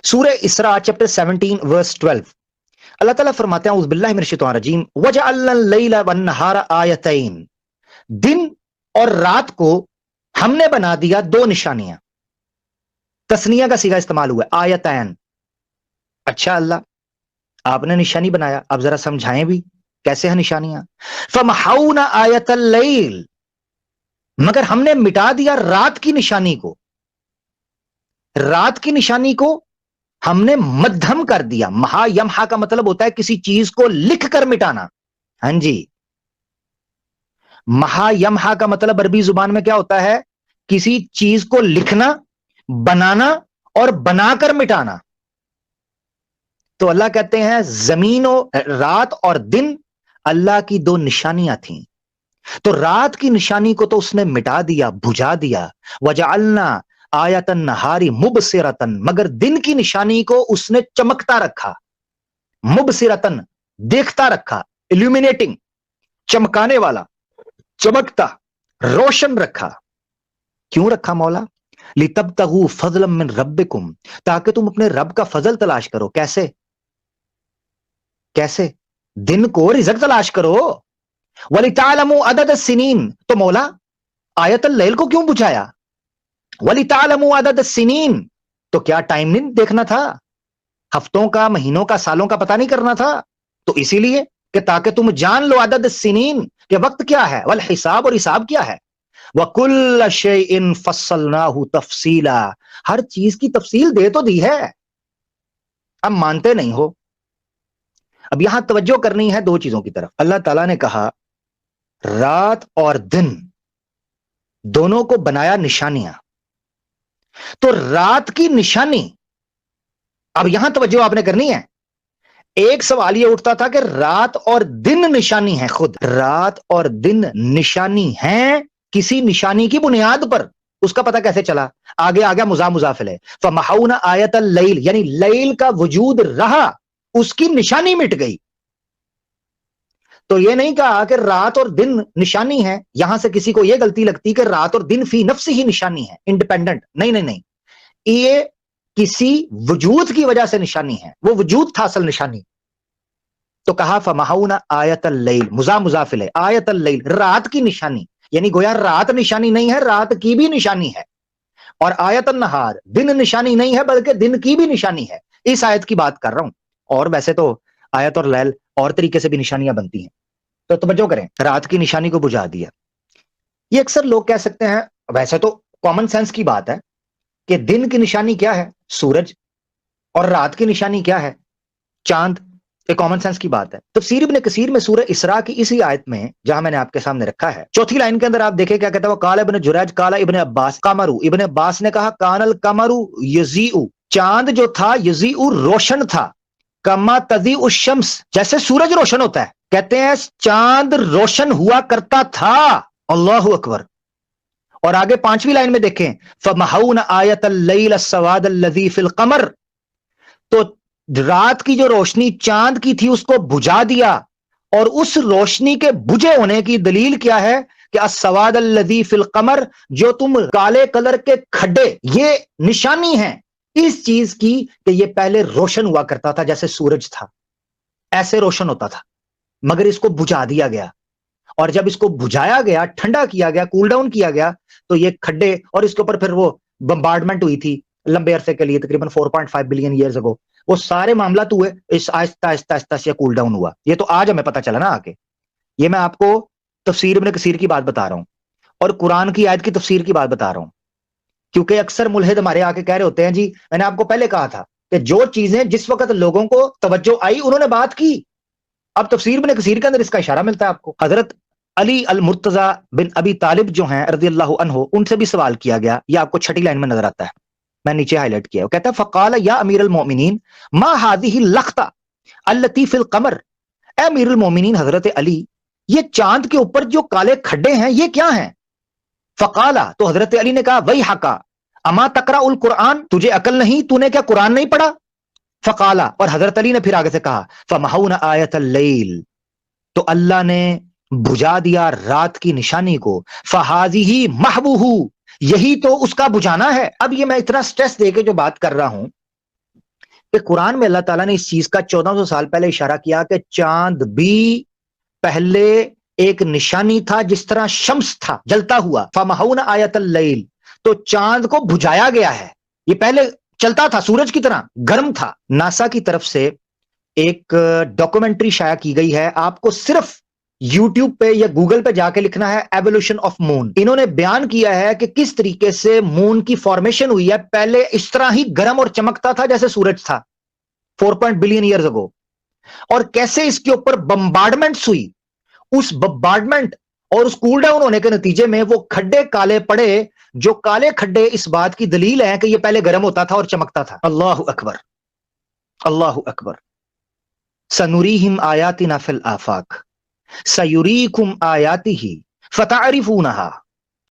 سورہ اسراء چیپٹر 17 ورس 12 اللہ تعالیٰ فرماتے ہیں اعوذ باللہ من الشیطان الرجیم وجعلنا اللیل والنہار آیتین، دن اور رات کو ہم نے بنا دیا دو نشانیاں، تسنیہ کا صیغہ استعمال ہوا ہے آیتین۔ اچھا اللہ آپ نے نشانی بنایا، اب ذرا سمجھائیں بھی کیسے ہیں نشانیاں؟ فمحونا آیت اللیل، مگر ہم نے مٹا دیا رات کی نشانی کو، رات کی نشانی کو ہم نے مدھم کر دیا۔ مہا یمحا کا مطلب ہوتا ہے کسی چیز کو لکھ کر مٹانا۔ ہاں جی، مہا یمحا کا مطلب عربی زبان میں کیا ہوتا ہے؟ کسی چیز کو لکھنا، بنانا اور بنا کر مٹانا۔ تو اللہ کہتے ہیں زمین و رات اور دن اللہ کی دو نشانیاں تھیں، تو رات کی نشانی کو تو اس نے مٹا دیا، بجھا دیا۔ وجعلنا آیت النہاری مبصرتن، مگر دن کی نشانی کو اس نے چمکتا رکھا، مبصرتن دیکھتا رکھا، ایلومینیٹنگ چمکانے والا، چمکتا، روشن رکھا۔ کیوں رکھا مولا؟ لتبتغوا فضلا من ربکم، تاکہ تم اپنے رب کا فضل تلاش کرو۔ کیسے؟ کیسے؟ دن کو رزق تلاش کرو۔ وَلِتَعْلَمُوا عَدَدَ السِّنِينَ، تو مولا آیت اللیل کو کیوں بجھایا؟ وَلِتَعْلَمُوا عَدَدَ السِّنِينَ، تو کیا ٹائم نہیں دیکھنا تھا؟ ہفتوں کا، مہینوں کا، سالوں کا پتہ نہیں کرنا تھا؟ تو اسی لیے کہ تاکہ تم جان لو عدد السنین کہ وقت کیا ہے، والحساب اور حساب کیا ہے۔ وَكُلَّ شَيْءٍ فَصَّلْنَاهُ تَفْصِيلًا، ہر چیز کی تفصیل دے تو دی ہے، اب مانتے نہیں ہو۔ اب یہاں توجہ کرنی ہے دو چیزوں کی طرف۔ اللہ تعالیٰ نے کہا رات اور دن دونوں کو بنایا نشانیاں، تو رات کی نشانی، اب یہاں توجہ آپ نے کرنی ہے۔ ایک سوال یہ اٹھتا تھا کہ رات اور دن نشانی ہے، خود رات اور دن نشانی ہیں کسی نشانی کی بنیاد پر، اس کا پتہ کیسے چلا؟ آگے آگیا مضاف ہے، فمحونا آیت اللیل، یعنی لیل کا وجود رہا، اس کی نشانی مٹ گئی۔ تو یہ نہیں کہا کہ رات اور دن نشانی ہے، یہاں سے کسی کو یہ غلطی لگتی کہ رات اور دن فی نفس ہی نشانی ہے، انڈیپینڈنٹ، نہیں نہیں نہیں، یہ کسی وجود کی وجہ سے نشانی ہے، وہ وجود تھا اصل نشانی۔ تو کہا فمحونا آیت اللیل، مضاف الیہ، آیت اللیل رات کی نشانی، یعنی گویا رات نشانی نہیں ہے، رات کی بھی نشانی ہے، اور آیت النہار دن نشانی نہیں ہے بلکہ دن کی بھی نشانی ہے۔ اس آیت کی بات کر رہا ہوں، اور ویسے تو آیت اور لیل اور طریقے سے بھی نشانیاں بنتی ہیں، تو توجہ کریں، رات کی نشانی کو بجھا دیا۔ یہ اکثر لوگ کہہ سکتے ہیں، ویسے تو کامن سینس کی بات ہے کہ دن کی نشانی کیا ہے؟ سورج، اور رات کی نشانی کیا ہے؟ چاند۔ یہ کامن سینس کی بات ہے۔ تفسیر ابن کثیر میں سورہ اسراء کی اسی آیت میں جہاں میں نے آپ کے سامنے رکھا ہے، چوتھی لائن کے اندر آپ دیکھیں کیا کہتا ہے، قال ابن جریج قال ابن عباس قمرو، ابن عباس نے کہا کان القمر یضیء، چاند جو تھا یضیء روشن تھا، کما تضیء الشمس، جیسے سورج روشن ہوتا ہے، کہتے ہیں چاند روشن ہوا کرتا تھا۔ اللہ اکبر۔ اور آگے پانچویں لائن میں دیکھیں، فمحونا آیت اللیل السواد الذی فی القمر، تو رات کی جو روشنی چاند کی تھی اس کو بجھا دیا، اور اس روشنی کے بجھے ہونے کی دلیل کیا ہے کہ السواد الذی فی القمر، جو تم کالے کلر کے کھڈے، یہ نشانی ہے اس چیز کی کہ یہ پہلے روشن ہوا کرتا تھا جیسے سورج تھا، ایسے روشن ہوتا تھا، مگر اس کو بجھا دیا گیا، اور جب اس کو بجھایا گیا، ٹھنڈا کیا گیا، کول ڈاؤن کیا گیا، تو یہ کھڈے، اور اس کے اوپر پھر وہ بمبارڈمنٹ ہوئی تھی لمبے عرصے کے لیے، تقریباً 4.5 بلین ایئرز اگو، وہ سارے معاملات ہوئے، اس آہستہ آہستہ آہستہ سے کول ڈاؤن ہوا۔ یہ تو آج ہمیں پتہ چلا نا آگے، یہ میں آپ کو تفسیر ابن کثیر کی بات بتا رہا ہوں اور قرآن کی آیت کی تفسیر کی بات بتا رہا ہوں، کیونکہ اکثر ملحد ہمارے آ کے کہہ رہے ہوتے ہیں جی میں نے آپ کو پہلے کہا تھا کہ جو چیزیں جس وقت لوگوں کو توجہ آئی انہوں نے بات کی۔ اب تفسیر ابن کثیر کے اندر اس کا اشارہ ملتا ہے آپ کو۔ حضرت علی المرتضی بن ابی طالب جو ہیں رضی اللہ عنہ، ان سے بھی سوال کیا گیا، یہ آپ کو چھٹی لائن میں نظر آتا ہے، میں نیچے ہائی لائٹ کیا، وہ کہتا ہے فقال یا امیر المؤمنین ما هذه اللقطہ التي في القمر، اے امیر المؤمنین حضرت علی، یہ چاند کے اوپر جو کالے کھڈے ہیں یہ کیا ہیں؟ فقالا، تو حضرت علی نے کہا ویحکا اما تقرأ القرآن، تجھے عقل نہیں، تو نے کیا قرآن نہیں پڑھا؟ فقالا، اور حضرت علی نے پھر آگے سے کہا فمحونا آیت اللیل، تو اللہ نے بجھا دیا رات کی نشانی کو، فہذہ محوہ، یہی تو اس کا بجھانا ہے۔ اب یہ میں اتنا سٹریس دے کے جو بات کر رہا ہوں کہ قرآن میں اللہ تعالیٰ نے اس چیز کا 1400 سال پہلے اشارہ کیا کہ چاند بھی پہلے ایک نشانی تھا جس طرح شمس تھا جلتا ہوا، فَمَحَوْنَا آیَةَ اللَّيْلِ، تو چاند کو بجھایا گیا ہے، یہ پہلے چلتا تھا سورج کی طرح گرم تھا۔ ناسا کی طرف سے ایک ڈاکومنٹری شائع کی گئی ہے، آپ کو صرف یوٹیوب پہ یا گوگل پہ جا کے لکھنا ہے ایوولوشن آف مون۔ انہوں نے بیان کیا ہے کہ کس طریقے سے مون کی فارمیشن ہوئی ہے، پہلے اس طرح ہی گرم اور چمکتا تھا جیسے سورج تھا 4 بلین ایئرز اگو، اور کیسے اس کے اوپر بمبارڈمنٹس ہوئی، اس بمبارڈمنٹ اور اس کول ڈاؤن ہونے کے نتیجے میں وہ کھڈے کالے پڑے، جو کالے کھڈے اس بات کی دلیل ہے کہ یہ پہلے گرم ہوتا تھا اور چمکتا تھا۔ اللہ اکبر، اللہ اکبر۔ سنریہم آیاتنا فی الآفاق سیریکم آیاتہ فتعرفونہا